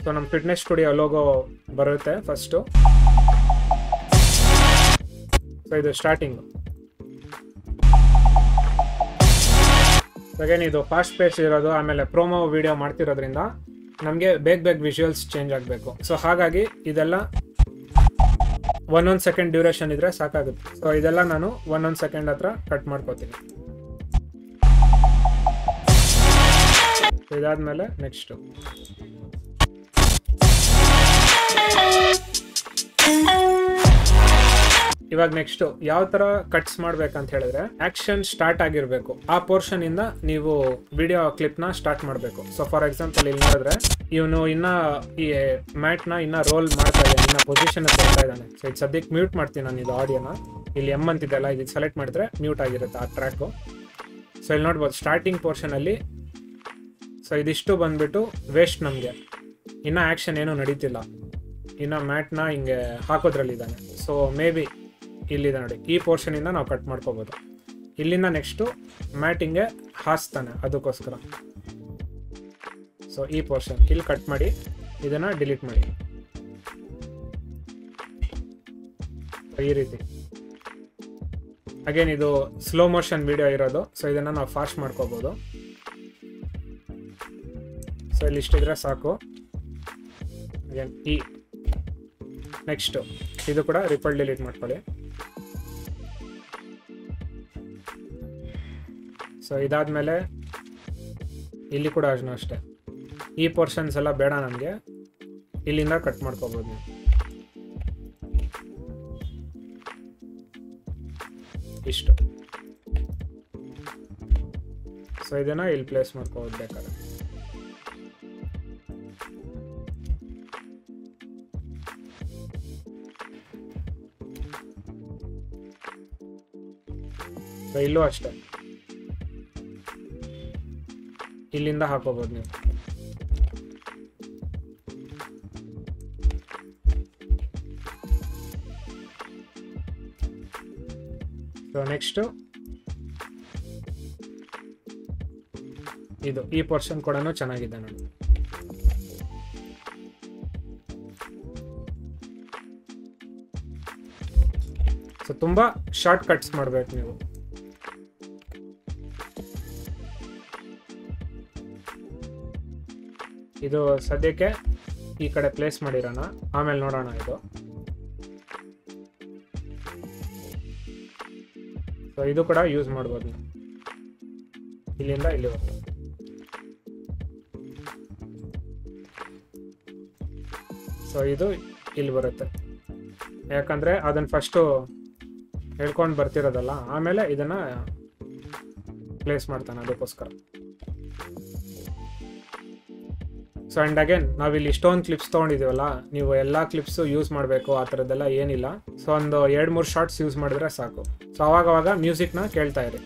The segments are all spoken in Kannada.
ಸೊ ನಮ್ಮ ಫಿಟ್ನೆಸ್ ಸ್ಟುಡಿಯೋ ಲೋಗೋ ಬರುತ್ತೆ ಫಸ್ಟು. ಸೊ ಇದು ಸ್ಟಾರ್ಟಿಂಗು. ಅಗೇನ್ ಇದು ಫಾಸ್ಟ್ ಪೇಸ್ ಇರೋದು, ಆಮೇಲೆ ಪ್ರೋಮೋ ವಿಡಿಯೋ ಮಾಡ್ತಿರೋದ್ರಿಂದ ನಮಗೆ ಬೇಗ ವಿಜುವಲ್ಸ್ ಚೇಂಜ್ ಆಗಬೇಕು. ಸೊ ಹಾಗಾಗಿ ಇದೆಲ್ಲ 1 ಸೆಕೆಂಡ್ ಡ್ಯೂರೇಷನ್ ಇದ್ರೆ ಸಾಕಾಗುತ್ತೆ. ಸೊ ಇದೆಲ್ಲ ನಾನು 1 ಸೆಕೆಂಡ್ ಹತ್ರ ಕಟ್ ಮಾಡ್ಕೋತೀನಿ. ಇದಾದ್ಮೇಲೆ ನೆಕ್ಸ್ಟು ಇವಾಗ ನೆಕ್ಸ್ಟು ಯಾವ ತರ ಕಟ್ಸ್ ಮಾಡ್ಬೇಕಂತ ಹೇಳಿದ್ರೆ, ಆಕ್ಷನ್ ಸ್ಟಾರ್ಟ್ ಆಗಿರ್ಬೇಕು. ಆ ಪೋರ್ಷನ್ ಇಂದ ನೀವು ವಿಡಿಯೋ ಕ್ಲಿಪ್ ನ ಸ್ಟಾರ್ಟ್ ಮಾಡಬೇಕು. ಸೊ ಫಾರ್ ಎಕ್ಸಾಂಪಲ್ ಇಲ್ಲಿ ನೋಡಿದ್ರೆ ಇವನು ಇನ್ನ ಈ ಮ್ಯಾಟ್ ನ ಇನ್ನ ರೋಲ್ ಮಾಡ್ತಾ ಇದ್ದಾನೆ, ಇನ್ನ ಪೊಸಿಷನ್ ಬರ್ತಾ ಇದ್ದಾನೆ. ಸೊ ಇದು ಸದ್ಯಕ್ಕೆ ಮ್ಯೂಟ್ ಮಾಡ್ತೀನಿ ನಾನು ಇದು ಆಡಿಯೋನ. ಇಲ್ಲಿ ಎಮ್ ಅಂತಿದೆಲ್ಲ ಇದು ಸೆಲೆಕ್ಟ್ ಮಾಡಿದ್ರೆ ಮ್ಯೂಟ್ ಆಗಿರುತ್ತೆ ಆ ಟ್ರ್ಯಾಕು. ಸೊ ಇಲ್ಲಿ ನೋಡ್ಬೋದು ಸ್ಟಾರ್ಟಿಂಗ್ ಪೋರ್ಷನ್ ಅಲ್ಲಿ. ಸೊ ಇದಿಷ್ಟು ಬಂದ್ಬಿಟ್ಟು ವೇಸ್ಟ್ ನಮಗೆ, ಇನ್ನ ಆಕ್ಷನ್ ಏನೂ ನಡೀತಿಲ್ಲ, ಇನ್ನು ಮ್ಯಾಟ್ನ ಹಿಂಗೆ ಹಾಕೋದ್ರಲ್ಲಿದ್ದಾನೆ. ಸೊ ಮೇ ಬಿ ಇಲ್ಲಿದೆ ನೋಡಿ, ಈ ಪೋರ್ಷನಿಂದ ನಾವು ಕಟ್ ಮಾಡ್ಕೋಬೋದು. ಇಲ್ಲಿಂದ ನೆಕ್ಸ್ಟು ಮ್ಯಾಟ್ ಹಿಂಗೆ ಹಾಸ್ತಾನೆ, ಅದಕ್ಕೋಸ್ಕರ. ಸೊ ಈ ಪೋರ್ಷನ್ ಇಲ್ಲಿ ಕಟ್ ಮಾಡಿ ಇದನ್ನು ಡಿಲೀಟ್ ಮಾಡಿ ಈ ರೀತಿ. ಅಗೇನ್ ಇದು ಸ್ಲೋ ಮೋಷನ್ ವಿಡಿಯೋ ಇರೋದು. ಸೊ ಇದನ್ನು ನಾವು ಫಾಸ್ಟ್ ಮಾಡ್ಕೋಬೋದು. ಸೊ ಇಲ್ಲಿ ಇಷ್ಟಿದ್ರೆ ಸಾಕು. ಅಗೇನ್ ಈ ನೆಕ್ಸ್ಟು ಇದು ಕೂಡ ರಿಪಲ್ ಡಿಲೀಟ್ ಮಾಡ್ಕೊಳ್ಳಿ. ಸೊ ಇದಾದ್ಮೇಲೆ ಇಲ್ಲಿ ಕೂಡ ಅಷ್ಟೇ, ಈ ಪೋರ್ಷನ್ಸ್ ಎಲ್ಲ ಬೇಡ ನಮಗೆ, ಇಲ್ಲಿಂದ ಕಟ್ ಮಾಡ್ಕೋಬೋದು ನೀವು. ಇಷ್ಟು. ಸೊ ಇದನ್ನ ಇಲ್ಲಿ ಪ್ಲೇಸ್ ಮಾಡ್ಕೋಬೋದು ಬೇಕಾದ್ರೆ. ಸೊ ಇಲ್ಲೂ ಅಷ್ಟೇ, ಇಲ್ಲಿಂದ ಹಾಕೋಬೋದು ನೀವು. ಸೊ ನೆಕ್ಸ್ಟು ಇದು ಈ ಪೋರ್ಷನ್ ಕೂಡ ಚೆನ್ನಾಗಿದೆ ನೋಡಿ. ಸೊ ತುಂಬಾ ಶಾರ್ಟ್ ಕಟ್ಸ್ ಮಾಡ್ಬೇಕು ನೀವು. ಇದು ಸದ್ಯಕ್ಕೆ ಈ ಕಡೆ ಪ್ಲೇಸ್ ಮಾಡಿರೋಣ, ಆಮೇಲೆ ನೋಡೋಣ. ಇದು ಸೊ ಇದು ಕೂಡ ಯೂಸ್ ಮಾಡ್ಬೋದು ನೀವು, ಇಲ್ಲಿಂದ ಇಲ್ಲಿವರೆಗೂ. ಸೊ ಇದು ಇಲ್ಲಿ ಬರುತ್ತೆ, ಯಾಕಂದ್ರೆ ಅದನ್ನ ಫಸ್ಟು ಹೇಳ್ಕೊಂಡು ಬರ್ತಿರೋದಲ್ಲ, ಆಮೇಲೆ ಇದನ್ನ ಪ್ಲೇಸ್ ಮಾಡ್ತಾನೆ, ಅದಕ್ಕೋಸ್ಕರ. ಸೊ ಆ್ಯಂಡ್ ಅಗೇನ್ ನಾವಿಲ್ಲಿ ಇಷ್ಟೊಂದು ಕ್ಲಿಪ್ಸ್ ತೊಗೊಂಡಿದ್ದೀವಲ್ಲ, ನೀವು ಎಲ್ಲ ಕ್ಲಿಪ್ಸು ಯೂಸ್ ಮಾಡಬೇಕು ಆ ಥರದ್ದೆಲ್ಲ ಏನಿಲ್ಲ. ಸೊ ಒಂದು 2-3 ಶಾರ್ಟ್ಸ್ ಯೂಸ್ ಮಾಡಿದ್ರೆ ಸಾಕು. ಸೊ ಅವಾಗವಾಗ ಮ್ಯೂಸಿಕ್ನ ಕೇಳ್ತಾ ಇರಿ.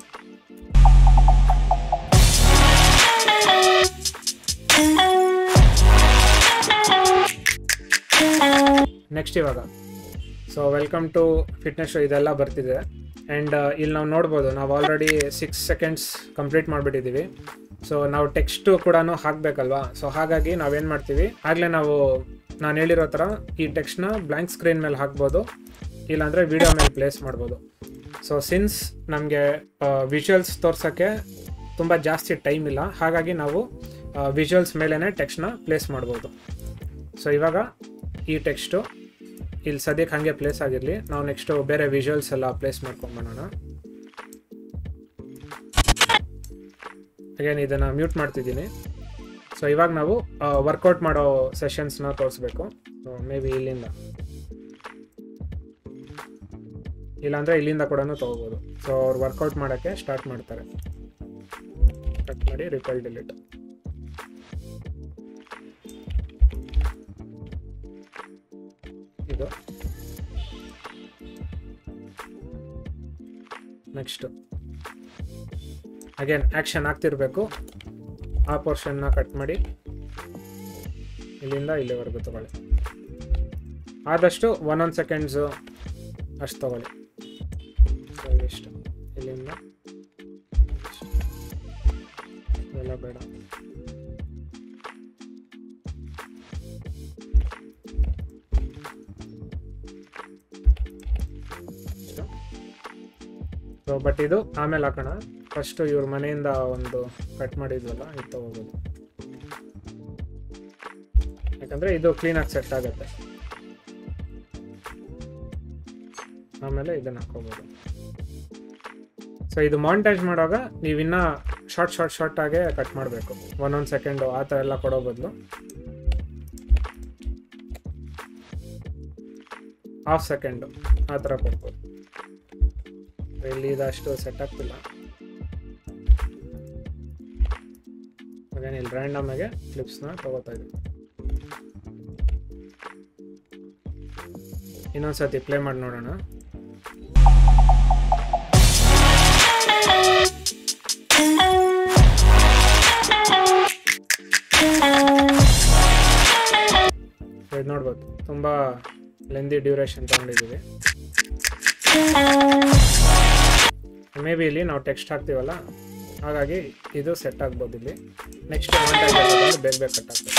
ನೆಕ್ಸ್ಟ್ ಇವಾಗ so welcome to fitness show ಇದೆಲ್ಲ ಬರ್ತಿದೆ. ಆ್ಯಂಡ್ ಇಲ್ಲಿ ನಾವು ನೋಡ್ಬೋದು, ನಾವು ಆಲ್ರೆಡಿ 6 ಸೆಕೆಂಡ್ಸ್ ಕಂಪ್ಲೀಟ್ ಮಾಡಿಬಿಟ್ಟಿದ್ದೀವಿ. ಸೊ ನಾವು ಟೆಕ್ಸ್ಟು ಕೂಡ ಹಾಕಬೇಕಲ್ವಾ. ಸೊ ಹಾಗಾಗಿ ನಾವೇನು ಮಾಡ್ತೀವಿ, ಆಗಲೇ ನಾನು ಹೇಳಿರೋ ಥರ ಈ ಟೆಕ್ಸ್ಟ್ನ ಬ್ಲ್ಯಾಂಕ್ ಸ್ಕ್ರೀನ್ ಮೇಲೆ ಹಾಕ್ಬೋದು, ಇಲ್ಲಾಂದರೆ ವಿಡಿಯೋ ಮೇಲೆ ಪ್ಲೇಸ್ ಮಾಡ್ಬೋದು. ಸೊ ಸಿನ್ಸ್ ನಮಗೆ ವಿಜುವಲ್ಸ್ ತೋರ್ಸೋಕ್ಕೆ ತುಂಬ ಜಾಸ್ತಿ ಟೈಮ್ ಇಲ್ಲ, ಹಾಗಾಗಿ ನಾವು ವಿಜುವಲ್ಸ್ ಮೇಲೇ ಟೆಕ್ಸ್ಟ್ನ ಪ್ಲೇಸ್ ಮಾಡ್ಬೋದು. ಸೊ ಇವಾಗ ಈ ಟೆಕ್ಸ್ಟು ಇಲ್ಲಿ ಸದ್ಯಕ್ಕೆ ಹಾಗೆ ಪ್ಲೇಸ್ ಆಗಿರಲಿ, ನಾವು ನೆಕ್ಸ್ಟು ಬೇರೆ ವಿಜುವಲ್ಸ್ ಎಲ್ಲ ಪ್ಲೇಸ್ ಮಾಡ್ಕೊಂಡ್ಬರೋಣ. ಅಗೇನ್ ಇದನ್ನು ಮ್ಯೂಟ್ ಮಾಡ್ತಿದ್ದೀನಿ. ಸೊ ಇವಾಗ ನಾವು ವರ್ಕೌಟ್ ಮಾಡೋ ಸೆಷನ್ಸ್ನ ತೋರಿಸ್ಬೇಕು. ಸೊ ಮೇ ಬಿ ಇಲ್ಲಿಂದ, ಇಲ್ಲಾಂದರೆ ಇಲ್ಲಿಂದ ಕೂಡ ತೊಗೋಬೋದು. ಸೊ ಅವ್ರು ವರ್ಕೌಟ್ ಮಾಡೋಕ್ಕೆ ಸ್ಟಾರ್ಟ್ ಮಾಡ್ತಾರೆ. ಕಟ್ ಮಾಡಿ ರಿಪಲ್ ಡಿಲೀಟ್. ಇದು ನೆಕ್ಸ್ಟ್ ಅಗೇನ್ ಆ್ಯಕ್ಷನ್ ಆಗ್ತಿರ್ಬೇಕು, ಆ ಪೋರ್ಷನ್ನ ಕಟ್ ಮಾಡಿ ಇಲ್ಲಿಂದ ಇಲ್ಲಿವರೆಗೂ ತಗೊಳ್ಳಿ. ಆದಷ್ಟು 1 ಸೆಕೆಂಡ್ಸು ಅಷ್ಟು ತಗೊಳ್ಳಿ. ಇಷ್ಟು ಇಲ್ಲಿಂದ ಎಲ್ಲ ಬೇಡ. ಸೊ ಬಟ್ ಇದು ಆಮೇಲೆ ಹಾಕೋಣ. ಫಸ್ಟು ಇವ್ರ ಮನೆಯಿಂದ ಒಂದು ಕಟ್ ಮಾಡಿದ್ವಲ್ಲ ಇದು ತಗೋಬೋದು, ಯಾಕಂದರೆ ಇದು ಕ್ಲೀನಾಗಿ ಸೆಟ್ ಆಗುತ್ತೆ. ಆಮೇಲೆ ಇದನ್ನು ಹಾಕೋಬೋದು. ಸೊ ಇದು ಮಾಂಟೇಜ್ ಮಾಡುವಾಗ ನೀವಿನ್ನ ಶಾರ್ಟ್ ಆಗೇ ಕಟ್ ಮಾಡಬೇಕು. 1 ಸೆಕೆಂಡು ಆ ಥರ ಎಲ್ಲ ಕೊಡೋ ಬದಲು ½ ಸೆಕೆಂಡು ಆ ಥರ ಕೊಡ್ಬೋದು. ಇಲ್ಲಿ ಇದಷ್ಟು ಸೆಟ್ ಆಗ್ತಿಲ್ಲ. ಇಲ್ಲಿ ರ್ಯಾಂಡಮ್ ಆಗಿ ಕ್ಲಿಪ್ಸ್ನ ತಗೋತಾ ಇದ್ದೀವಿ. ಇನ್ನೊಂದ್ಸತಿ ಪ್ಲೇ ಮಾಡಿ ನೋಡೋಣ. ಇದು ನೋಡ್ಬೋದು, ತುಂಬ ಲೆಂದಿ ಡ್ಯೂರೇಷನ್ ತಗೊಂಡಿದ್ದೀವಿ. ಮೇ ಬಿ ಇಲ್ಲಿ ನಾವು ಟೆಕ್ಸ್ಟ್ ಹಾಕ್ತೀವಲ್ಲ, ಹಾಗಾಗಿ ಇದು ಸೆಟ್ ಆಗ್ಬೋದು. ಇಲ್ಲಿ ನೆಕ್ಸ್ಟ್ ಬೇಗ ಕಟ್ ಆಗ್ತದೆ.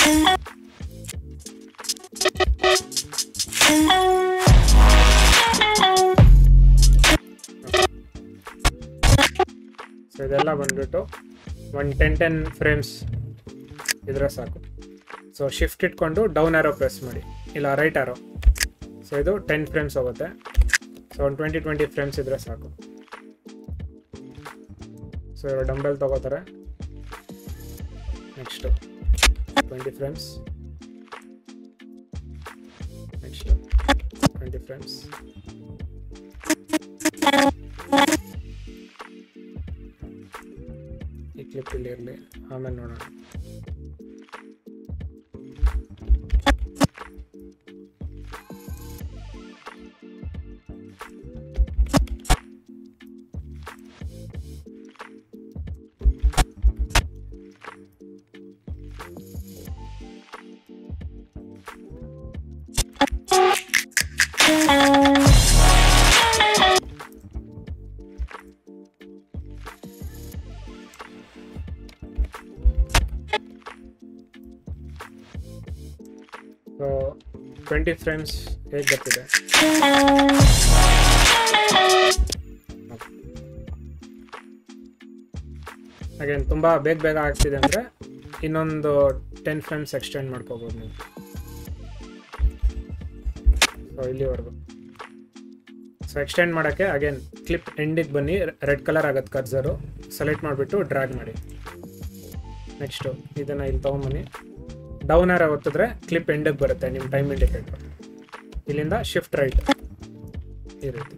ಸೊ ಇದೆಲ್ಲ ಬಂದ್ಬಿಟ್ಟು ಒಂದು 10 ಫ್ರೇಮ್ಸ್ ಇದ್ರೆ ಸಾಕು. ಸೊ ಶಿಫ್ಟ್ ಇಟ್ಕೊಂಡು ಡೌನ್ ಆರೋ ಪ್ರೆಸ್ ಮಾಡಿ, ಇಲ್ಲ ರೈಟ್ ಆರೋ. ಸೊ ಇದು 10 ಫ್ರೇಮ್ಸ್ ಹೋಗುತ್ತೆ. ಸೊ ಒಂದು 20 ಫ್ರೇಮ್ಸ್ ಇದ್ರೆ ಸಾಕು. ಸೊ ಇವರು ಡಂಬೆಲ್ ತಗೋತಾರೆ. Next 20 frames, next 20 frames. ಈ ಕ್ಲಿಪ್ ಇಲ್ಲಿ ಇರಲಿ, ಆಮೇಲೆ ನೋಡೋಣ. ಸೊ 20 ಫ್ರೇಮ್ಸ್ ಹೇಗೆ ಬರ್ತಿದೆ. ಅಗೇನ್ ತುಂಬ ಬೇಗ ಆಗ್ತಿದೆ ಅಂದರೆ ಇನ್ನೊಂದು 10 ಫ್ರೇಮ್ಸ್ ಎಕ್ಸ್ಟೆಂಡ್ ಮಾಡ್ಕೋಬೋದು ನೀವು. ಸೊ ಇಲ್ಲಿವರೆಗೂ. ಸೊ ಎಕ್ಸ್ಟೆಂಡ್ ಮಾಡೋಕ್ಕೆ ಅಗೇನ್ ಕ್ಲಿಪ್ ಎಂಡಿಗೆ ಬನ್ನಿ, ರೆಡ್ ಕಲರ್ ಆಗುತ್ತೆ ಕರ್ಸರು. ಸೆಲೆಕ್ಟ್ ಮಾಡಿಬಿಟ್ಟು ಡ್ರ್ಯಾಗ್ ಮಾಡಿ. ನೆಕ್ಸ್ಟು ಇದನ್ನು ಇಲ್ಲಿ ತೊಗೊಂಬನ್ನಿ. ಡೌನ್ ಆರೋ ಒತ್ತಿದ್ರೆ ಕ್ಲಿಪ್ ಎಂಡಿಗೆ ಬರುತ್ತೆ ನಿಮ್ಮ ಟೈಮ್ ಇಂಡಿಕೇಟರ್. ಇಲ್ಲಿಂದ ಶಿಫ್ಟ್ ರೈಟ್ ಈ ರೀತಿ.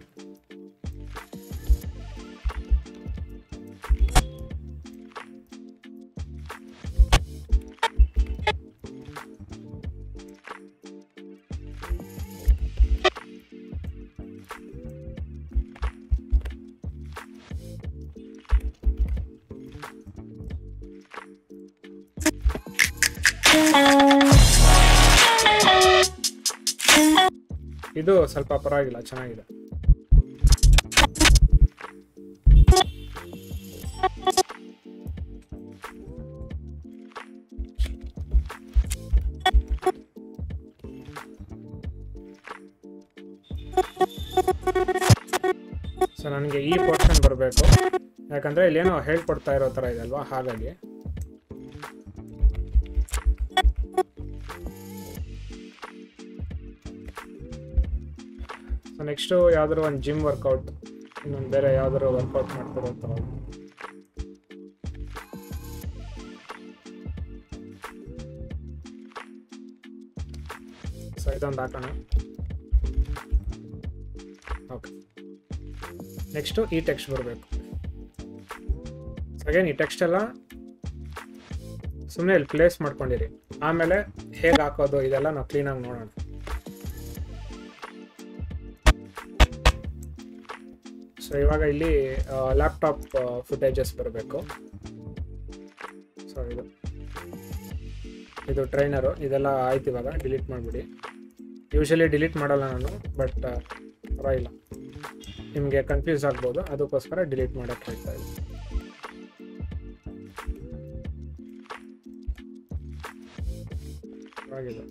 ಇದು ಸ್ವಲ್ಪ ಪರವಾಗಿಲ್ಲ, ಚೆನ್ನಾಗಿದೆ. ಸೊ ನನಗೆ ಈ ಪೋರ್ಷನ್ ಬರಬೇಕು, ಯಾಕಂದ್ರೆ ಇಲ್ಲೇನೋ ಹೇಳ್ಕೊಡ್ತಾ ಇರೋ ಥರ ಇದೆ ಅಲ್ವಾ, ಹಾಗಾಗಿ. ಸೊ ನೆಕ್ಸ್ಟು ಯಾವ್ದಾದ್ರು ಒಂದು ಜಿಮ್ ವರ್ಕೌಟ್, ಇನ್ನೊಂದು ಬೇರೆ ಯಾವ್ದಾದ್ರು ವರ್ಕೌಟ್ ಮಾಡ್ತಿರೋ ಥರ. ಸೊ ಇದೊಂದು ಹಾಕೋಣ. ಓಕೆ, ನೆಕ್ಸ್ಟು ಈ ಟೆಕ್ಸ್ಟ್ ಬರಬೇಕು. ಅಗೇನ್ ಈ ಟೆಕ್ಸ್ಟ್ ಎಲ್ಲ ಸುಮ್ಮನೆ ಇಲ್ಲಿ ಪ್ಲೇಸ್ ಮಾಡ್ಕೊಂಡಿರಿ, ಆಮೇಲೆ ಹೇಗೆ ಹಾಕೋದು ಇದೆಲ್ಲ ನಾವು ಕ್ಲೀನಾಗಿ ನೋಡೋಣ. ಸೊ ಇವಾಗ ಇಲ್ಲಿ ಲ್ಯಾಪ್ಟಾಪ್ ಫುಟೇಜಸ್ ಬರಬೇಕು. ಸೊ ಇದು ಟ್ರೈನರು, ಇದೆಲ್ಲ ಆಯ್ತು. ಇವಾಗ ಡಿಲೀಟ್ ಮಾಡಿಬಿಡಿ. ಯೂಶಲಿ ಡಿಲೀಟ್ ಮಾಡಲ್ಲ ನಾನು, ಬಟ್ ಪರವಾಗಿಲ್ಲ, ನಿಮಗೆ ಕನ್ಫ್ಯೂಸ್ ಆಗ್ಬೋದು, ಅದಕ್ಕೋಸ್ಕರ ಡಿಲೀಟ್ ಮಾಡೋಕ್ಕೆ ಹೇಳ್ತಾ ಇದ್ದೀನಿ. ಪರವಾಗಿಲ್ಲ.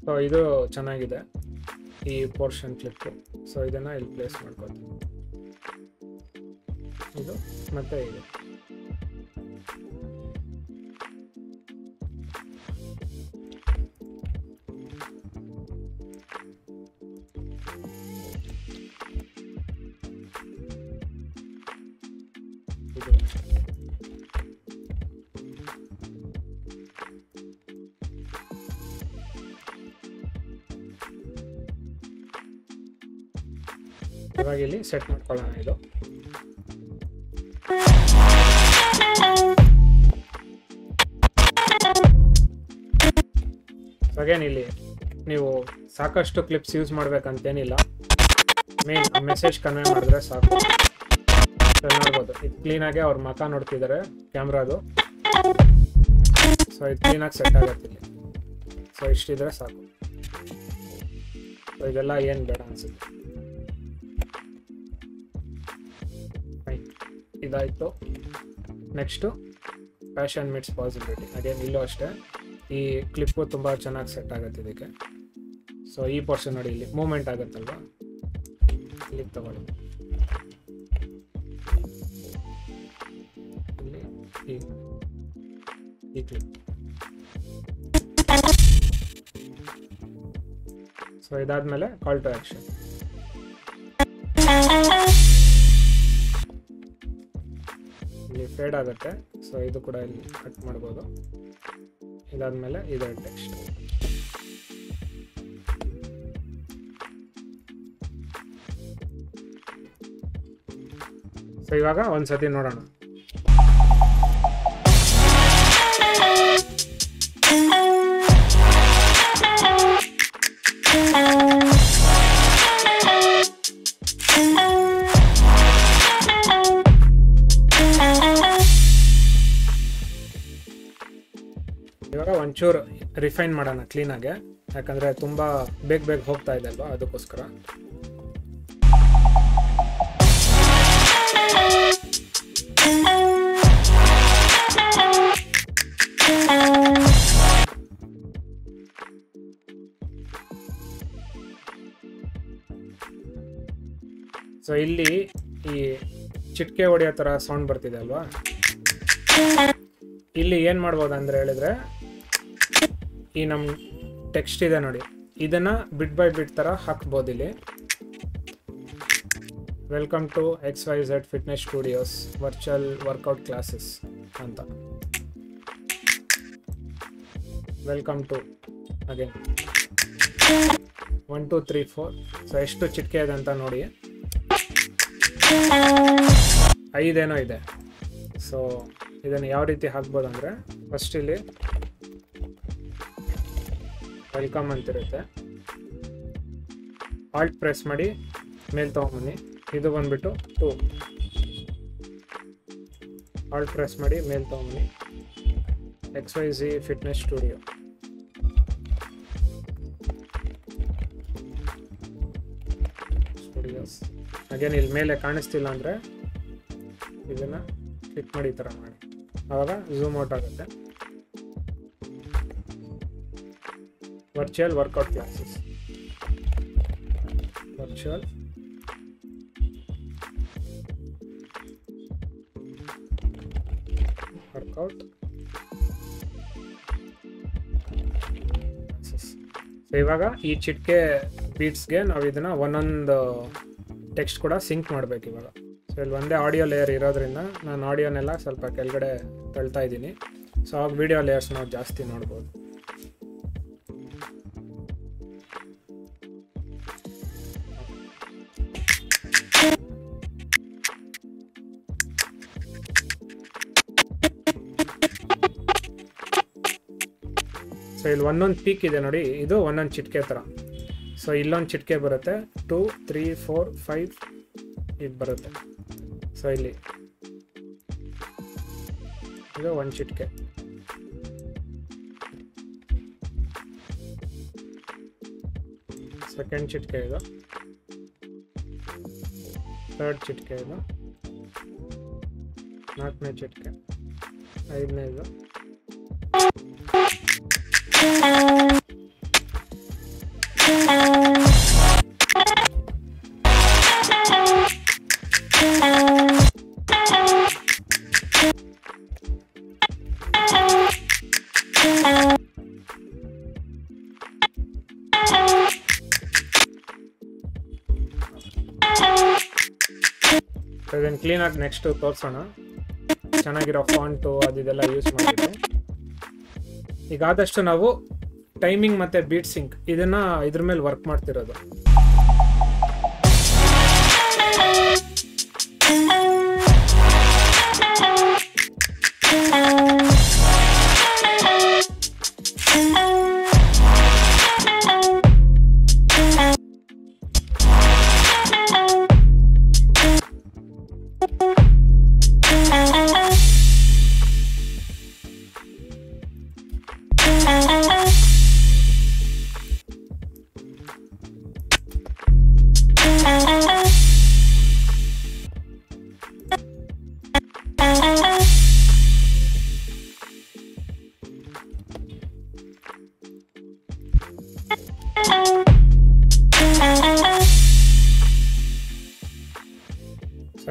ಸೊ ಇದು ಚೆನ್ನಾಗಿದೆ ಈ ಪೋರ್ಷನ್ ಕ್ಲಿಪ್ಪು. ಸೊ ಇದನ್ನು ಇಲ್ಲಿ ಪ್ಲೇಸ್ ಮಾಡ್ಕೊತೀನಿ. ಇದು ಮತ್ತೆ ಇದು ಇವಾಗ ಇಲ್ಲಿ ಸೆಟ್ ಮಾಡ್ಕೊಳ್ಳೋಣ. ಇದು ಅಗೇನ್ ಇಲ್ಲಿ ನೀವು ಸಾಕಷ್ಟು ಕ್ಲಿಪ್ಸ್ ಯೂಸ್ ಮಾಡ್ಬೇಕಂತೇನಿಲ್ಲ, ಮೇನ್ ಮೆಸೇಜ್ ಕನ್ವೆ ಮಾಡಿದ್ರೆ ಸಾಕು. ನೋಡ್ಬೋದು ಇದು ಕ್ಲೀನಾಗಿ ಅವ್ರ ಮಕ ನೋಡ್ತಿದ್ದಾರೆ ಕ್ಯಾಮ್ರಾದು. ಸೊ ಇದು ಕ್ಲೀನಾಗಿ ಸೆಟ್ ಆಗುತ್ತೆ ಇಲ್ಲಿ. ಸೊ ಇಷ್ಟಿದ್ರೆ ಸಾಕು. ಸೊ ಇದೆಲ್ಲ ಏನು ಬೇಡ ಅನ್ಸುತ್ತೆ. ಇದಾಯಿತು. Next passion meets possibility. Again ಇಲ್ಲೂ ಅಷ್ಟೇ ಈ ಕ್ಲಿಪ್ಪು ತುಂಬ ಚೆನ್ನಾಗಿ ಸೆಟ್ ಆಗುತ್ತೆ ಇದಕ್ಕೆ. ಸೊ ಈ ಪೋರ್ಷನ್ ನೋಡಿ ಇಲ್ಲಿ ಮೂವ್ಮೆಂಟ್ ಆಗುತ್ತಲ್ವ, ಇಲ್ಲಿಗೆ ತಗೊಳ್ಳಿ. ಇಲ್ಲಿ ಈ ಕ್ಲಿಪ್. ಸೊ ಇದಾದ್ಮೇಲೆ ಕಾಲ್ ಟು ಆಕ್ಷನ್. ಇಲ್ಲಿ ಫೇಡ್ ಆಗುತ್ತೆ. ಸೊ ಇದು ಕೂಡ ಇಲ್ಲಿ ಕಟ್ ಮಾಡ್ಬೋದು. ಇದಾದ್ಮೇಲೆ ಇದೆ ಟೆಕ್ಸ್ಟ್. ಸೊ ಇವಾಗ ಒಂದ್ಸತಿ ನೋಡೋಣ. ಇವಾಗ ಒಂಚೂರು ರಿಫೈನ್ ಮಾಡೋಣ ಕ್ಲೀನಾಗೆ, ಯಾಕಂದರೆ ತುಂಬ ಬೇಗ ಹೋಗ್ತಾ ಇದೆ ಅಲ್ವಾ, ಅದಕ್ಕೋಸ್ಕರ. ಸೊ ಇಲ್ಲಿ ಈ ಚಿಟ್ಕೆ ಹೊಡೆಯೋ ಥರ ಸೌಂಡ್ ಬರ್ತಿದೆ ಅಲ್ವಾ, ಇಲ್ಲಿ ಏನು ಮಾಡ್ಬೋದು ಅಂದರೆ ಹೇಳಿದ್ರೆ, ಈ ನಮ್ಮ ಟೆಕ್ಸ್ಟ್ ಇದೆ ನೋಡಿ, ಇದನ್ನು ಬಿಟ್ ಬೈ ಬಿಟ್ ಥರ ಹಾಕ್ಬೋದು ಇಲ್ಲಿ. Welcome to XYZ fitness studios virtual workout classes ಅಂತ. Welcome to again 1 2 3 4. ಸೊ ಎಷ್ಟು ಚಿಟ್ಕೆ ಇದೆ ಅಂತ ನೋಡಿ, 5 ಏನೋ ಇದೆ. ಸೊ ಇದನ್ನು ಯಾವ ರೀತಿ ಹಾಕ್ಬೋದು ಅಂದರೆ, ಫಸ್ಟ್ ಇಲ್ಲಿ ವೆಲ್ಕಮ್ ಅಂತಿರುತ್ತೆ, ಆಲ್ಟ್ ಪ್ರೆಸ್ ಮಾಡಿ ಮೇಲೆ ತೊಗೊಂಬನ್ನಿ. ಇದು ಬಂದ್ಬಿಟ್ಟು 2, ಆಲ್ಟ್ ಪ್ರೆಸ್ ಮಾಡಿ ಮೇಲೆ ತೊಗೊಂಬನ್ನಿ, XYZ fitness studio. Studios again ಇಲ್ಲಿ ಮೇಲೆ ಕಾಣಿಸ್ತಿಲ್ಲ ಅಂದರೆ ಇದನ್ನು ಕ್ಲಿಕ್ ಮಾಡಿ ಈ ಥರ ಮಾಡಿ, ಆವಾಗ ಝೂಮ್ ಔಟ್ ಆಗುತ್ತೆ. Virtual workout classes, virtual workout classes. So ಇವಾಗ ಈ ಚಿಟ್ಕೆ ಬೀಟ್ಸ್ಗೆ ನಾವು ಇದನ್ನು ಒಂದೊಂದು ಟೆಕ್ಸ್ಟ್ ಕೂಡ ಸಿಂಕ್ ಮಾಡಬೇಕು ಇವಾಗ. ಸೊ ಇಲ್ಲಿ ಒಂದೇ ಆಡಿಯೋ ಲೇಯರ್ ಇರೋದ್ರಿಂದ ನಾನು ಆಡಿಯೋನೆಲ್ಲ ಸ್ವಲ್ಪ ಕೆಳಗಡೆ ತಳ್ತಾ ಇದ್ದೀನಿ. ಸೊ ಆಗ ವಿಡಿಯೋ ಲೇಯರ್ಸ್ ನಾವು ಜಾಸ್ತಿ ನೋಡ್ಬೋದು. ಸೊ ಇಲ್ಲಿ ಒಂದೊಂದು ಪೀಕ್ ಇದೆ ನೋಡಿ, ಇದು ಒಂದೊಂದು ಚಿಟ್ಕೆ ಥರ. ಸೊ ಇಲ್ಲೊಂದು ಚಿಟ್ಕೆ ಬರುತ್ತೆ, 2 3 4 5 ಇದು ಬರುತ್ತೆ. ಸೊ ಇಲ್ಲಿ ಇದು ಒಂದು ಚಿಟ್ಕೆ, ಸೆಕೆಂಡ್ ಚಿಟ್ಕೆ ಇದು, ಥರ್ಡ್ ಚಿಟ್ಕೆ ಇದು, 4ನೇ ಚಿಟ್ಕೆ, 5ನೇದು, ಅಗೇನ್ ಕ್ಲೀನಾಗಿ ನೆಕ್ಸ್ಟ್ ತೋರಿಸೋಣ. ಚೆನ್ನಾಗಿರೋ ಫಾಂಟು ಅದೆಲ್ಲ ಯೂಸ್ ಮಾಡಿದ್ದೆ. ಈಗ ಆದಷ್ಟು ನಾವು ಟೈಮಿಂಗ್ ಮತ್ತು ಬೀಟ್ ಸಿಂಕ್ ಇದನ್ನು ಇದ್ರ ಮೇಲೆ ವರ್ಕ್ ಮಾಡ್ತಿರೋದು.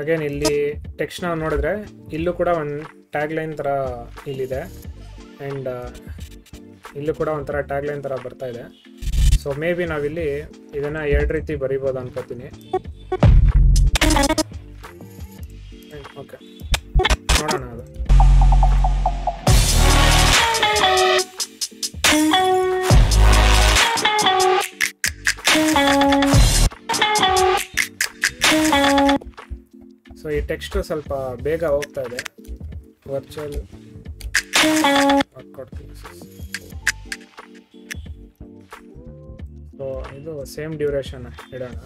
ಅಗೇನ್ ಇಲ್ಲಿ ಟೆಕ್ಸ್ಟ್ ನಾವು ನೋಡಿದ್ರೆ ಇಲ್ಲೂ ಕೂಡ ಒಂದು ಟ್ಯಾಗ್ ಲೈನ್ ಥರ ಇಲ್ಲಿದೆ ಆ್ಯಂಡ್ ಇಲ್ಲೂ ಕೂಡ ಒಂಥರ ಟ್ಯಾಗ್ ಲೈನ್ ಥರ ಬರ್ತಾ ಇದೆ. ಸೊ ಮೇ ಬಿ ನಾವಿಲ್ಲಿ ಇದನ್ನು 2 ರೀತಿ ಬರಿಬೋದು ಅನ್ಕೋತೀನಿ. ಓಕೆ, ನೋಡೋಣ ಅದು. ಸೊ ಈ ಟೆಕ್ಸ್ಟು ಸ್ವಲ್ಪ ಬೇಗ ಹೋಗ್ತಾ ಇದೆ. Virtual workout classes. ಸೊ ಇದು ಸೇಮ್ ಡ್ಯೂರೇಷನ್ ಇಡೋಣ.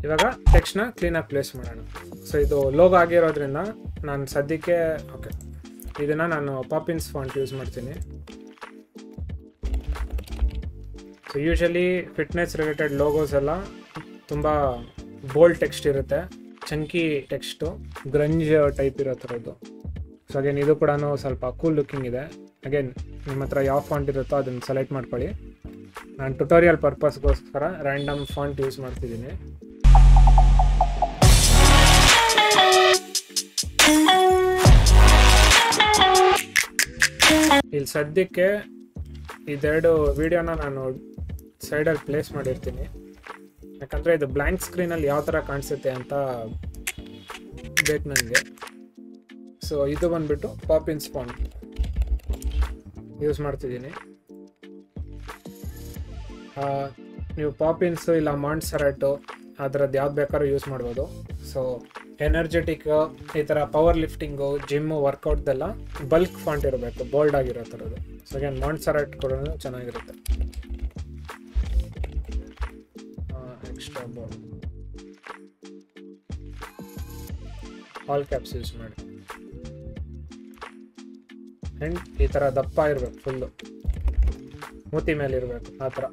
ಇವಾಗ ಟೆಕ್ಸ್ಟ್ನ ಕ್ಲೀನಾಗಿ ಪ್ಲೇಸ್ ಮಾಡೋಣ. ಸೊ ಇದು ಲೋಗೋ ಆಗಿರೋದ್ರಿಂದ ನಾನು ಸದ್ಯಕ್ಕೆ ಓಕೆ ಇದನ್ನು ನಾನು ಪಾಪಿನ್ಸ್ ಫಾಂಟ್ ಯೂಸ್ ಮಾಡ್ತೀನಿ. So usually fitness related logos ಎಲ್ಲ ತುಂಬ ಬೋಲ್ಡ್ ಟೆಕ್ಸ್ಟ್ ಇರುತ್ತೆ, ಚಂಕಿ ಟೆಕ್ಸ್ಟು, ಗ್ರಂಜ್ ಟೈಪ್ ಇರೋ ಥರದ್ದು. ಸೊ ಅಗೇನ್ ಇದು ಕೂಡ ಸ್ವಲ್ಪ ಕೂಲ್ ಲುಕ್ಕಿಂಗ್ ಇದೆ. ಅಗೇನ್ ನಿಮ್ಮ ಹತ್ರ ಯಾವ ಫಾಂಟ್ ಇರುತ್ತೋ ಅದನ್ನು ಸೆಲೆಕ್ಟ್ ಮಾಡ್ಕೊಳ್ಳಿ. ನಾನು ಟ್ಯುಟೋರಿಯಲ್ ಪರ್ಪಸ್ಗೋಸ್ಕರ ರ್ಯಾಂಡಮ್ ಫಾಂಟ್ ಯೂಸ್ ಮಾಡ್ತಿದ್ದೀನಿ. ಇಲ್ಲಿ ಸದ್ಯಕ್ಕೆ ಇದೆರಡು ವಿಡಿಯೋನ ನಾನು ಸೈಡಲ್ಲಿ ಪ್ಲೇಸ್ ಮಾಡಿರ್ತೀನಿ, ಯಾಕಂದರೆ ಇದು ಬ್ಲ್ಯಾಂಕ್ ಸ್ಕ್ರೀನಲ್ಲಿ ಯಾವ ಥರ ಕಾಣಿಸುತ್ತೆ ಅಂತ ಬೇಕು ನನಗೆ. ಸೊ ಇದು ಬಂದುಬಿಟ್ಟು ಪಾಪಿನ್ಸ್ ಫಾಂಟ್ ಯೂಸ್ ಮಾಡ್ತಿದ್ದೀನಿ. ನೀವು ಪಾಪಿನ್ಸು ಇಲ್ಲ ಮಾಂಟ್ಸೆರಾಟು ಅದರದ್ದು ಯಾವ್ದು ಬೇಕಾದ್ರೂ ಯೂಸ್ ಮಾಡ್ಬೋದು. ಸೊ ಎನರ್ಜೆಟಿಕ್ ಈ ಥರ ಪವರ್ ಲಿಫ್ಟಿಂಗು, ಜಿಮ್ಮು, ವರ್ಕೌಟ್ದೆಲ್ಲ ಬಲ್ಕ್ ಫಾಂಟ್ ಇರಬೇಕು, ಬೋಲ್ಡ್ ಆಗಿರೋ ಥರದ್ದು. ಸೊ ಅಗೇನ್ ಮಾಂಟ್ಸೆರಾಟ್ ಕೂಡ ಚೆನ್ನಾಗಿರುತ್ತೆ. Extra bold all caps use ಮಾಡಿ. ಆ್ಯಂಡ್ ಈ ಥರ ದಪ್ಪ ಇರಬೇಕು, ಫುಲ್ಲು ಮೂತಿ ಮೇಲೆ ಇರಬೇಕು ಆ ಥರ.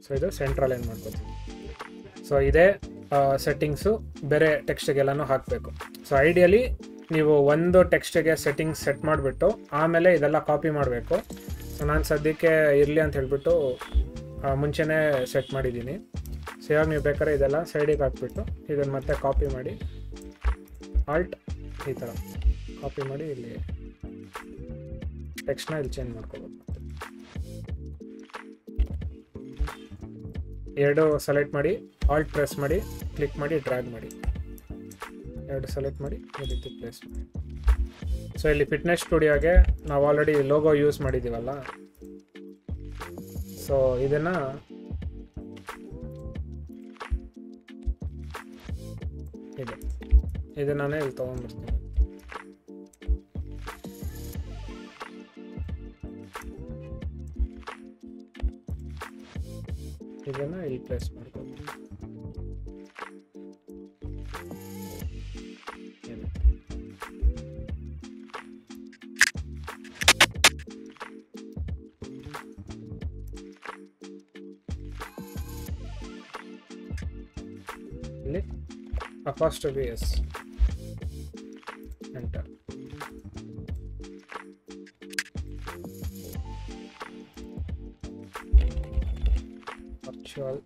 ಸೊ ಇದು ಸೆಂಟ್ರಲ್ ಏನು ಮಾಡ್ಕೋತೀವಿ. ಸೊ ಇದೇ ಸೆಟ್ಟಿಂಗ್ಸು ಬೇರೆ ಟೆಕ್ಸ್ಟಿಗೆಲ್ಲನೂ ಹಾಕಬೇಕು. ಸೊ ಐಡಿಯಲಿ ನೀವು ಒಂದು ಟೆಕ್ಸ್ಟಿಗೆ ಸೆಟ್ಟಿಂಗ್ಸ್ ಸೆಟ್ ಮಾಡಿಬಿಟ್ಟು ಆಮೇಲೆ ಇದೆಲ್ಲ ಕಾಪಿ ಮಾಡಬೇಕು. ಸೊ ನಾನು ಸದ್ಯಕ್ಕೆ ಇರಲಿ ಅಂತ ಹೇಳಿಬಿಟ್ಟು ಮುಂಚೆನೇ ಸೆಟ್ ಮಾಡಿದ್ದೀನಿ. ಸೊ ಇವಾಗ ನೀವು ಬೇಕಾದ್ರೆ ಇದೆಲ್ಲ ಸೈಡಿಗೆ ಹಾಕ್ಬಿಟ್ಟು ಇದನ್ನು ಮತ್ತೆ ಕಾಪಿ ಮಾಡಿ ಆಲ್ಟ್ ಈ ಥರ ಕಾಪಿ ಮಾಡಿ ಇಲ್ಲಿ ಟೆಕ್ಸ್ಟ್ನ ಇಲ್ಲಿ ಚೇಂಜ್ ಮಾಡ್ಕೋಬೇಕು. ಎರಡು ಸೆಲೆಕ್ಟ್ ಮಾಡಿ ಆಲ್ಟ್ ಪ್ರೆಸ್ ಮಾಡಿ ಕ್ಲಿಕ್ ಮಾಡಿ ಡ್ರ್ಯಾಗ್ ಮಾಡಿ, ಎರಡು ಸೆಲೆಕ್ಟ್ ಮಾಡಿ ಈ ರೀತಿ ಪ್ಲೇಸ್ ಮಾಡಿ. ಸೊ ಇಲ್ಲಿ ಫಿಟ್ನೆಸ್ ಸ್ಟುಡಿಯೋಗೆ ನಾವು ಆಲ್ರೆಡಿ ಲೋಗೋ ಯೂಸ್ ಮಾಡಿದ್ದೀವಲ್ಲ, ಸೊ ಇದನ್ನು ಇದನ್ನೇ ಇಲ್ಲಿ ತೊಗೊಂಡ್ಬರ್ತೀನಿ. ಇದನ್ನು ಇಲ್ಲಿ ಪ್ಲೇಸ್ ಮಾಡ್ಬೋದು. apostrophe s, enter. Actual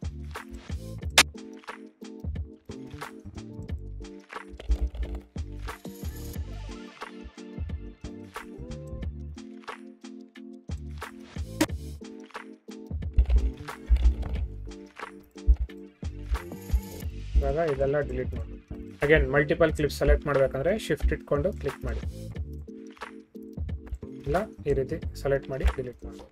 ಇವಾಗ ಇದೆಲ್ಲ ಡಿಲೀಟ್ ಮಾಡಿ. ಅಗೇನ್ ಮಲ್ಟಿಪಲ್ ಕ್ಲಿಪ್ ಸೆಲೆಕ್ಟ್ ಮಾಡಬೇಕಂದ್ರೆ ಶಿಫ್ಟ್ ಇಟ್ಕೊಂಡು ಕ್ಲಿಕ್ ಮಾಡಿ, ಇಲ್ಲ ಈ ರೀತಿ ಸೆಲೆಕ್ಟ್ ಮಾಡಿ ಡಿಲೀಟ್ ಮಾಡ್ಬೋದು.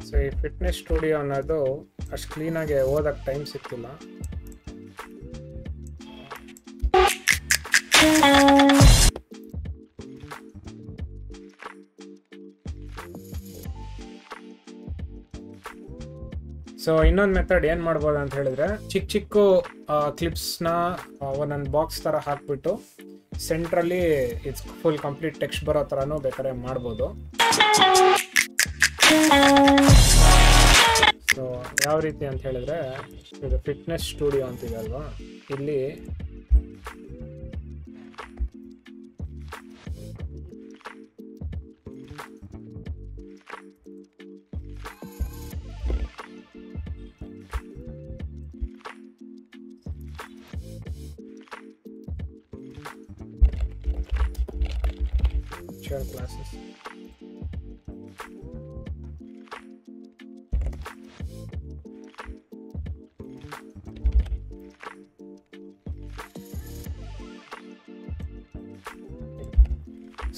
ಸೊ ಈ ಫಿಟ್ನೆಸ್ ಸ್ಟುಡಿಯೋ ಅನ್ನೋದು ಅಷ್ಟು ಕ್ಲೀನಾಗಿ ಓದಕ್ಕೆ ಟೈಮ್ ಸಿಕ್ತಿಲ್ಲ. ಸೊ ಇನ್ನೊಂದು ಮೆಥಡ್ ಏನು ಮಾಡ್ಬೋದು ಅಂತ ಹೇಳಿದ್ರೆ, ಚಿಕ್ಕ ಚಿಕ್ಕ ಕ್ಲಿಪ್ಸ್ನ ಒಂದೊಂದು ಬಾಕ್ಸ್ ಥರ ಹಾಕ್ಬಿಟ್ಟು ಸೆಂಟ್ರಲ್ಲಿ ಇಟ್ಸ್ ಫುಲ್ ಕಂಪ್ಲೀಟ್ ಟೆಕ್ಸ್ಟ್ ಬರೋ ಥರನೂ ಬೇಕಾದ್ರೆ ಮಾಡ್ಬೋದು. ಸೊ ಯಾವ ರೀತಿ ಅಂತ ಹೇಳಿದ್ರೆ, ಇದು ಫಿಟ್ನೆಸ್ ಸ್ಟುಡಿಯೋ ಅಂತಿದೆ ಅಲ್ವಾ, ಇಲ್ಲಿ ಕ್ಲಾಸಸ್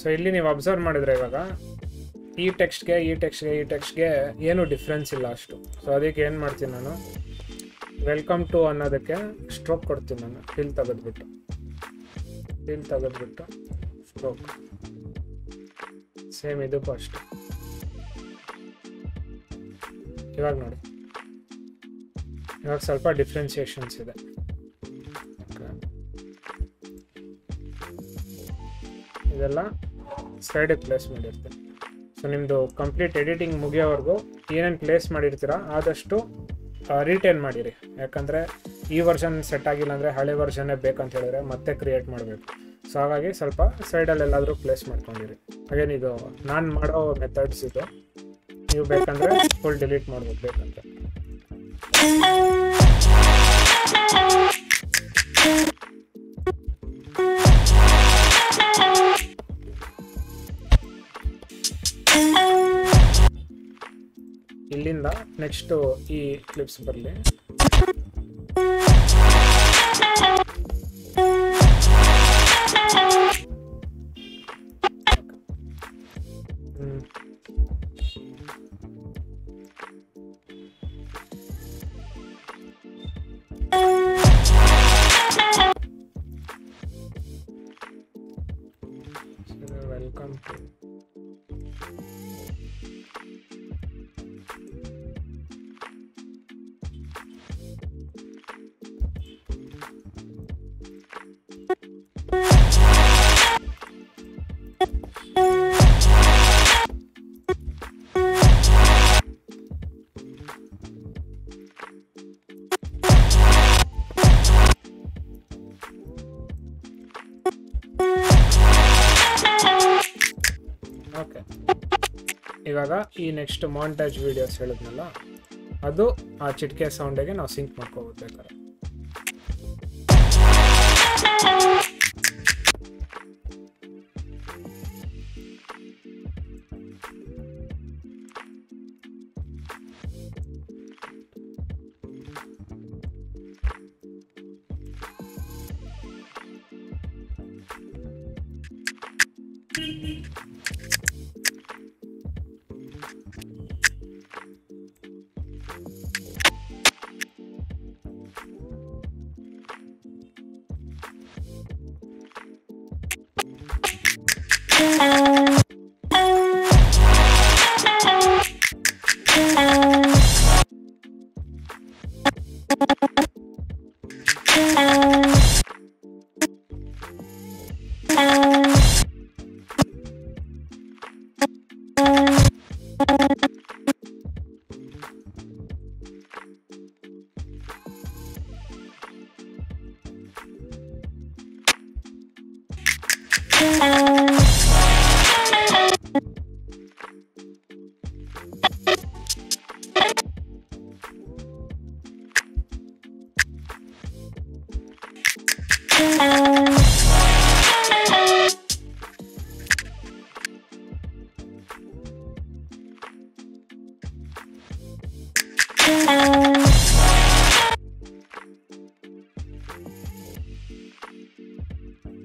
ಸೊ ಇಲ್ಲಿ ನೀವು ಅಬ್ಸರ್ವ್ ಮಾಡಿದ್ರೆ ಇವಾಗ ಈ ಟೆಕ್ಸ್ಟ್ಗೆ ಏನು ಡಿಫ್ರೆನ್ಸ್ ಇಲ್ಲ ಅಷ್ಟು. ಸೊ ಅದಕ್ಕೆ ಏನು ಮಾಡ್ತೀನಿ ನಾನು, ವೆಲ್ಕಮ್ ಟು ಅನ್ನೋದಕ್ಕೆ ಸ್ಟ್ರೋಕ್ ಕೊಡ್ತೀನಿ ನಾನು, ಫಿಲ್ ತೆಗೆದ್ಬಿಟ್ಟು ಸ್ಟ್ರೋಕ್ ಸೇಮ್ ಇದಕ್ಕೂ ಅಷ್ಟು. ಇವಾಗ ನೋಡಿ, ಇವಾಗ ಸ್ವಲ್ಪ ಡಿಫ್ರೆನ್ಸಿಯೇಷನ್ಸ್ ಇದೆ. ಇದೆಲ್ಲ ಸೈಡಿಗೆ ಪ್ಲೇಸ್ ಮಾಡಿರ್ತೀನಿ. ಸೊ ನಿಮ್ಮದು ಕಂಪ್ಲೀಟ್ ಎಡಿಟಿಂಗ್ ಮುಗಿಯೋವರೆಗೂ ಏನೇನು ಪ್ಲೇಸ್ ಮಾಡಿರ್ತೀರ ಆದಷ್ಟು ರಿಟೈನ್ ಮಾಡಿರಿ. ಯಾಕಂದರೆ ಈ ವರ್ಷನ್ ಸೆಟ್ ಆಗಿಲ್ಲ ಅಂದರೆ ಹಳೆ ವರ್ಷನ್ನೇ ಬೇಕಂತ ಹೇಳಿದ್ರೆ ಮತ್ತೆ ಕ್ರಿಯೇಟ್ ಮಾಡಬೇಕು. ಸೊ ಹಾಗಾಗಿ ಸ್ವಲ್ಪ ಸೈಡಲ್ಲಿ ಎಲ್ಲಾದರೂ ಪ್ಲೇಸ್ ಮಾಡ್ಕೊಂಡಿರಿ. ಹಾಗೇನು ಇದು ನಾನು ಮಾಡೋ ಮೆಥಡ್ಸ್ ಇದು, ನೀವು ಬೇಕಂದರೆ ಫುಲ್ ಡಿಲೀಟ್ ಮಾಡ್ಬೋದು ಬೇಕಂತ. ಇಲ್ಲಿಂದ ನೆಕ್ಸ್ಟು ಈ ಕ್ಲಿಪ್ಸ್ ಬರಲಿ. Welcome to okay. ಇವಾಗ ಈ ನೆಕ್ಸ್ಟ್ ಮಾಂಟೇಜ್ ವಿಡಿಯೋಸ್ ಹೇಳಿದ್ನಲ್ಲ, ಅದು ಆ ಚಿಟಿಕೆ ಸೌಂಡಿಗೆ ನಾವು ಸಿಂಕ್ ಮಾಡ್ಕೋಬೋದು ಬೇಕಾದ್ರೆ.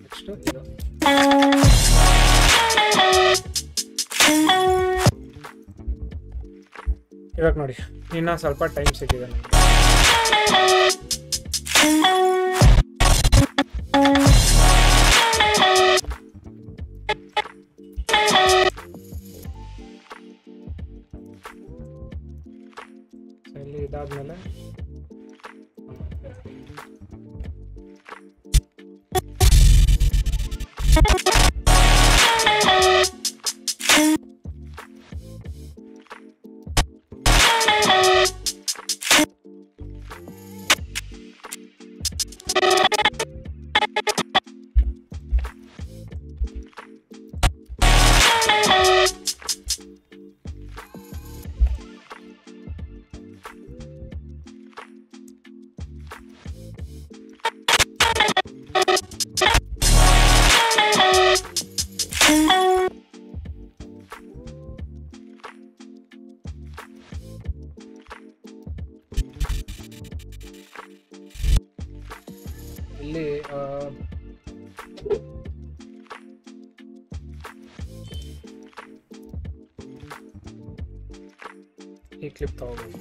ನೆಕ್ಸ್ಟ್ ಇದು ಇವಾಗ ನೋಡಿ ಇನ್ನ ಸ್ವಲ್ಪ ಟೈಮ್ ಸಿಕ್ಕಿದೆ ನನಗೆ. ಇಲ್ಲಿ ಇದಾದ್ಮೇಲೆ ಇಲ್ಲಿ ಈ ಕ್ಲಿಪ್ ತಗೋಬೋದು.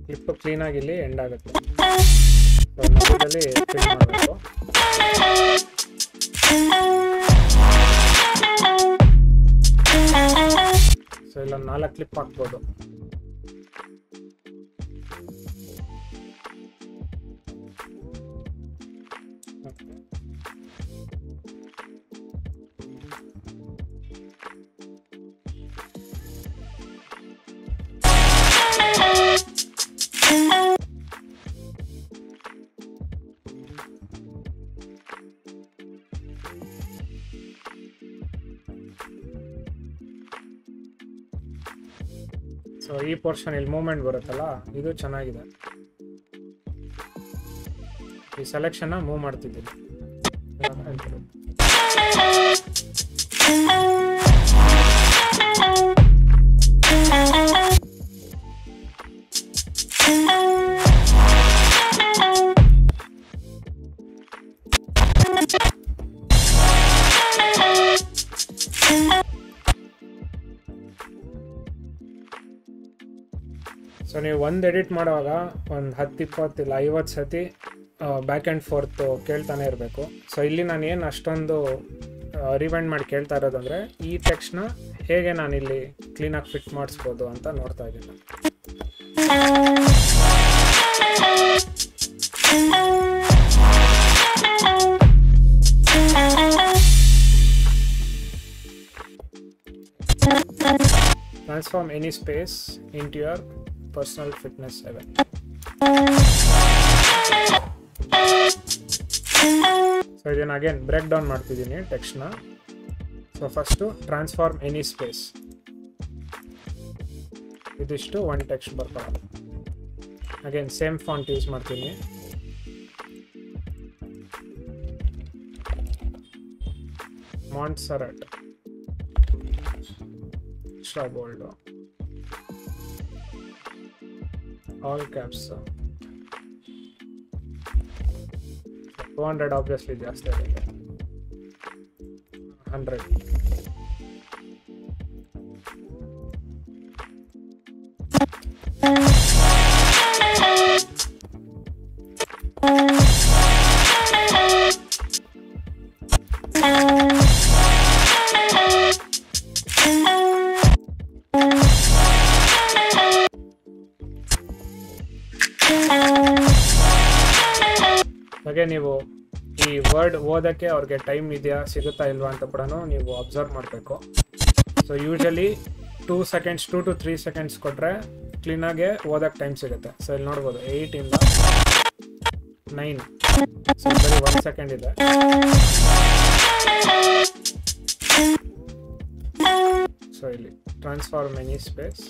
ಕ್ಲಿಪ್ ಕ್ಲೀನ್ ಆಗಿ ಇಲ್ಲಿ ಎಂಡ್ ಆಗುತ್ತೆ. ಮಧ್ಯದಲ್ಲಿ ಫಿಲ್ ಮಾಡಬೇಕು. ಸೊ ಇಲ್ಲ 4 ಕ್ಲಿಪ್ ಹಾಕ್ಬೋದು. ಸೊ ಈ ಪೋರ್ಷನ್ ಇಲ್ಲಿ ಮೂವ್ಮೆಂಟ್ ಬರುತ್ತಲ್ಲ, ಇದು ಚೆನ್ನಾಗಿದೆ. ಈ ಸೆಲೆಕ್ಷನ್ ಮೂವ್ ಮಾಡ್ತಿದ್ದೀನಿ. ಸೊ ನೀವು ಒಂದು ಎಡಿಟ್ ಮಾಡುವಾಗ ಒಂದು 10-20 ಇಲ್ಲ 50 ಸತಿ ಬ್ಯಾಕ್ ಆ್ಯಂಡ್ ಫೋರ್ತ್ ಕೇಳ್ತಾನೆ ಇರಬೇಕು. ಸೊ ಇಲ್ಲಿ ನಾನು ಏನು ಅಷ್ಟೊಂದು ರಿವೈಂಡ್ ಮಾಡಿ ಕೇಳ್ತಾ ಇರೋದಂದರೆ ಈ ಟೆಕ್ಸ್ಟ್ನ ಹೇಗೆ ನಾನಿಲ್ಲಿ ಕ್ಲೀನಾಗಿ ಫಿಟ್ ಮಾಡಿಸ್ಬೋದು ಅಂತ ನೋಡ್ತಾ ಇದ್ದೀನಿ. Transform any space into your personal fitness event. So ಇದನ್ನು ಅಗೇನ್ ಬ್ರೇಕ್ ಡೌನ್ ಮಾಡ್ತಿದ್ದೀನಿ ಟೆಕ್ಸ್ಟ್ನ. So first transform any space, ಇದಿಷ್ಟು ಒಂದು ಟೆಕ್ಸ್ಟ್ ಬರ್ಕೊಳ್ಳೋದು. ಅಗೇನ್ ಸೇಮ್ ಫಾಂಟ್ ಯೂಸ್ ಮಾಡ್ತೀನಿ. Montserrat extra bold, all caps. 200 obviously ಜಾಸ್ತಿ ಆಗುತ್ತೆ. 100. ಹಾಗೆ ನೀವು ಈ ವರ್ಡ್ ಓದೋಕ್ಕೆ ಅವ್ರಿಗೆ ಟೈಮ್ ಇದೆಯಾ ಸಿಗುತ್ತಾ ಇಲ್ವಾ ಅಂತ ಕೂಡ ನೀವು ಅಬ್ಸರ್ವ್ ಮಾಡಬೇಕು. So usually 2 seconds 2 to 3 seconds ಕೊಟ್ಟರೆ ಕ್ಲೀನಾಗೆ ಓದೋಕ್ಕೆ ಟೈಮ್ ಸಿಗುತ್ತೆ. ಸೊ ಇಲ್ಲಿ ನೋಡ್ಬೋದು 8 ಇಂದ 9, ಸೊ ಬರೀ 1 second ಇದೆ. ಸೊ ಇಲ್ಲಿ ಟ್ರಾನ್ಸ್ಫಾರ್ಮ್ ಎನಿ ಸ್ಪೇಸ್,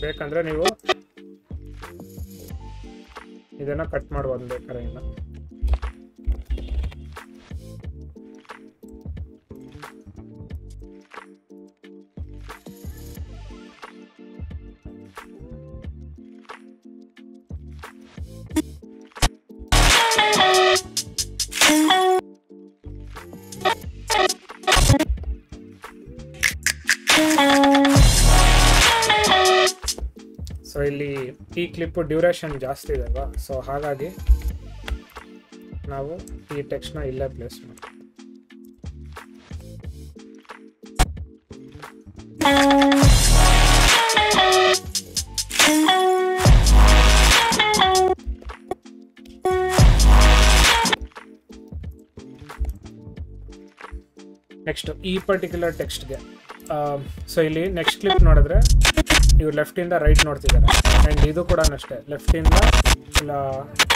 ಬೇಕಂದ್ರೆ ನೀವು ಇದನ್ನ ಕಟ್ ಮಾಡ್ಬೋದು ಬೇಕಾದ್ರೆ ಇನ್ನ. ಸೊ ಇಲ್ಲಿ ಈ ಕ್ಲಿಪ್ ಡ್ಯೂರೇಷನ್ ಜಾಸ್ತಿ ಇದೆ ಅಲ್ವಾ, ಸೊ ಹಾಗಾಗಿ ನಾವು ಈ ಟೆಕ್ಸ್ಟ್ನ ಇಲ್ಲೇ ಪ್ಲೇಸ್ ಮಾಡಿ. ನೆಕ್ಸ್ಟ್ ಈ ಪರ್ಟಿಕ್ಯುಲರ್ ಟೆಕ್ಸ್ಟ್ಗೆ ಸೊ ಇಲ್ಲಿ ನೆಕ್ಸ್ಟ್ ಕ್ಲಿಪ್ ನೋಡಿದ್ರೆ ಇವ್ರು ಲೆಫ್ಟಿಂದ ರೈಟ್ ನೋಡ್ತಿದ್ದಾರೆ, ಆ್ಯಂಡ್ ಇದು ಕೂಡ ಅಷ್ಟೇ ಲೆಫ್ಟಿಂದ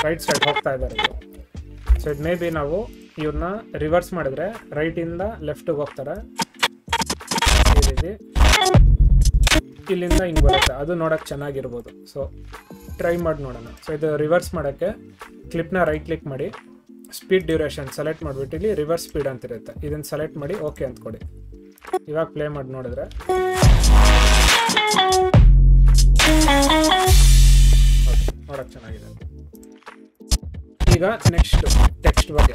ರೈಟ್ ಸೈಡ್ ಹೋಗ್ತಾ ಇದ್ದಾರೆ. ಸೊ ಇದು ಮೇ ಬಿ ನಾವು ಇವ್ರನ್ನ ರಿವರ್ಸ್ ಮಾಡಿದ್ರೆ ರೈಟಿಂದ ಲೆಫ್ಟಿಗೆ ಹೋಗ್ತಾರೆ, ಈ ರೀತಿ ಇಲ್ಲಿಂದ ಹಿಂಗೆ ಬರುತ್ತೆ, ಅದು ನೋಡೋಕ್ಕೆ ಚೆನ್ನಾಗಿರ್ಬೋದು. ಸೊ ಟ್ರೈ ಮಾಡಿ ನೋಡೋಣ. ಸೊ ಇದು ರಿವರ್ಸ್ ಮಾಡೋಕ್ಕೆ ಕ್ಲಿಪ್ನ ರೈಟ್ ಕ್ಲಿಕ್ ಮಾಡಿ, ಸ್ಪೀಡ್ ಡ್ಯೂರೇಷನ್ ಸೆಲೆಕ್ಟ್ ಮಾಡಿಬಿಟ್ಟು ಇಲ್ಲಿ ರಿವರ್ಸ್ ಸ್ಪೀಡ್ ಅಂತಿರುತ್ತೆ, ಇದನ್ನು ಸೆಲೆಕ್ಟ್ ಮಾಡಿ ಓಕೆ ಅಂತ ಕೊಡಿ. ಇವಾಗ ಪ್ಲೇ ಮಾಡಿ ನೋಡಿದ್ರೆ ನೋಡಕ್ ಚೆನ್ನಾಗಿದೆ. ಈಗ ನೆಕ್ಸ್ಟ್ ಟೆಕ್ಸ್ಟ್ ಬಗ್ಗೆ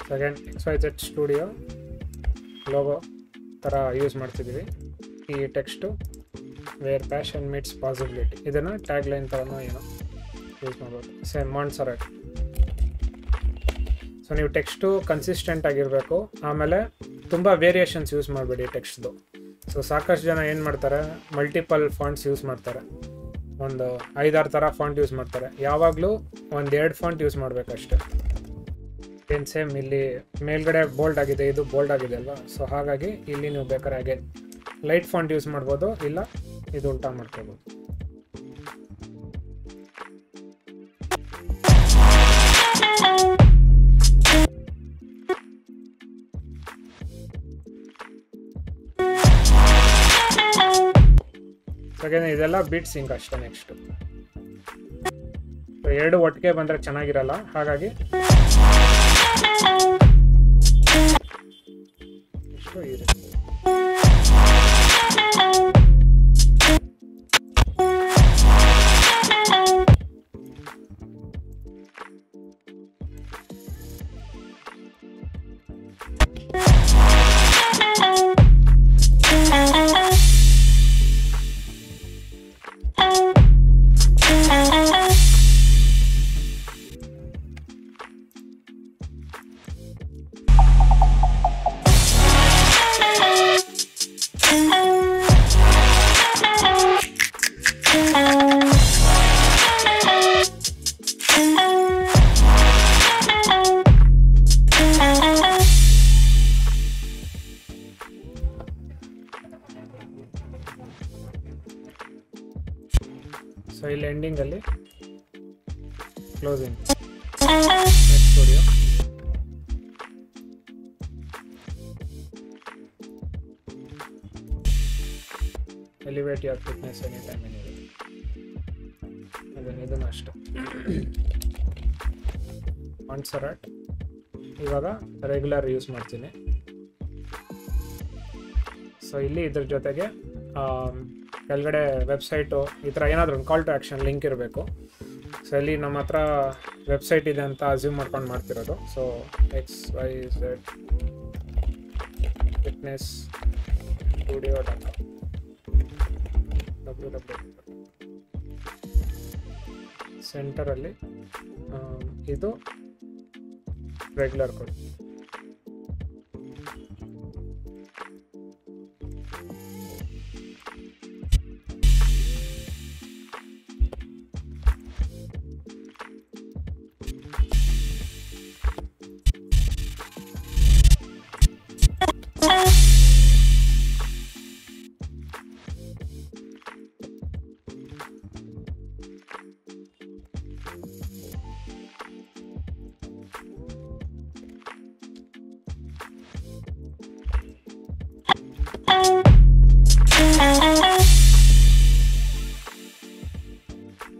ಸೆಕೆಂಡ್ XYZ ಸ್ಟುಡಿಯೋ ಲೋಗೋ ಥರ ಯೂಸ್ ಮಾಡ್ತಿದ್ದೀವಿ. ಈ text where passion meets possibility, ಇದನ್ನು ಟ್ಯಾಗ್ ಲೈನ್ ಥರನೋ ಏನೋ ಯೂಸ್ ಮಾಡ್ಬೋದು. Same Montserrat. ಸೊ ನೀವು ಟೆಕ್ಸ್ಟು ಕನ್ಸಿಸ್ಟೆಂಟ್ ಆಗಿರಬೇಕು, ಆಮೇಲೆ ತುಂಬ ವೇರಿಯೇಷನ್ಸ್ ಯೂಸ್ ಮಾಡಬೇಡಿ ಟೆಕ್ಸ್ಟ್ದು. ಸೊ ಸಾಕಷ್ಟು ಜನ ಏನು ಮಾಡ್ತಾರೆ, ಮಲ್ಟಿಪಲ್ ಫಾಂಟ್ಸ್ ಯೂಸ್ ಮಾಡ್ತಾರೆ, ಒಂದು 5-6 ಥರ ಫಾಂಟ್ ಯೂಸ್ ಮಾಡ್ತಾರೆ. ಯಾವಾಗಲೂ 1-2 ಫಾಂಟ್ ಯೂಸ್ ಮಾಡಬೇಕಷ್ಟೆ. ಏನು ಸೇಮ್ ಇಲ್ಲಿ ಮೇಲ್ಗಡೆ ಬೋಲ್ಡ್ ಆಗಿದೆ, ಇದು ಬೋಲ್ಡ್ ಆಗಿದೆ ಅಲ್ವಾ, ಸೊ ಹಾಗಾಗಿ ಇಲ್ಲಿ ನೀವು ಬೇಕಾದ್ರೆ ಅಗೇನ್ ಲೈಟ್ ಫಾಂಟ್ ಯೂಸ್ ಮಾಡ್ಬೋದು, ಇಲ್ಲ ಇದು ಉಲ್ಟಾ ಮಾಡ್ಕೋಬೋದು. ಇದೆಲ್ಲ ಬೀಟ್ ಸಿಂಕ್ ಅಷ್ಟೇ. ನೆಕ್ಸ್ಟ್ ಎರಡು ಒಟ್ಟಿಗೆ ಬಂದರೆ ಚೆನ್ನಾಗಿರಲ್ಲ, ಹಾಗಾಗಿ ಇಷ್ಟು ಇದೆ. ಸೊ ಇಲ್ಲಿ ಎಂಡಿಂಗಲ್ಲಿ closing next studio. Elevate your fitness any time any. ಅದನ್ನು ಇದನ್ನು ಅಷ್ಟು ಮಾಂಟ್ಸೆರಾಟ್. ಇವಾಗ ರೆಗ್ಯುಲರ್ ಯೂಸ್ ಮಾಡ್ತೀನಿ. ಸೊ ಇಲ್ಲಿ ಇದ್ರ ಜೊತೆಗೆ ಕೆಳಗಡೆ ವೆಬ್ಸೈಟು ಈ ಥರ ಏನಾದರೂ ಒಂದು ಕಾಲ್ ಟು ಆ್ಯಕ್ಷನ್ ಲಿಂಕ್ ಇರಬೇಕು. ಸೊ ಇಲ್ಲಿ ನಮ್ಮ ಹತ್ರ ವೆಬ್ಸೈಟ್ ಇದೆ ಅಂತ ಅಸ್ಯೂಮ್ ಮಾಡ್ಕೊಂಡು ಮಾಡ್ತಿರೋದು. ಸೊ XYZ ಫಿಟ್ನೆಸ್ ಸ್ಟುಡಿಯೋ.com ಸೆಂಟರಲ್ಲಿ ಇದು ರೆಗ್ಯುಲರ್ ಕೋಡ್.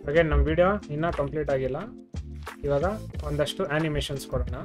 ಅಗೇನ್ ನಮ್ಮ ವಿಡಿಯೋ ಇನ್ನೂ ಕಂಪ್ಲೀಟ್ ಆಗಿಲ್ಲ. ಇವಾಗ ಒಂದಷ್ಟು ಆ್ಯನಿಮೇಷನ್ಸ್ ಕೊಡೋಣ.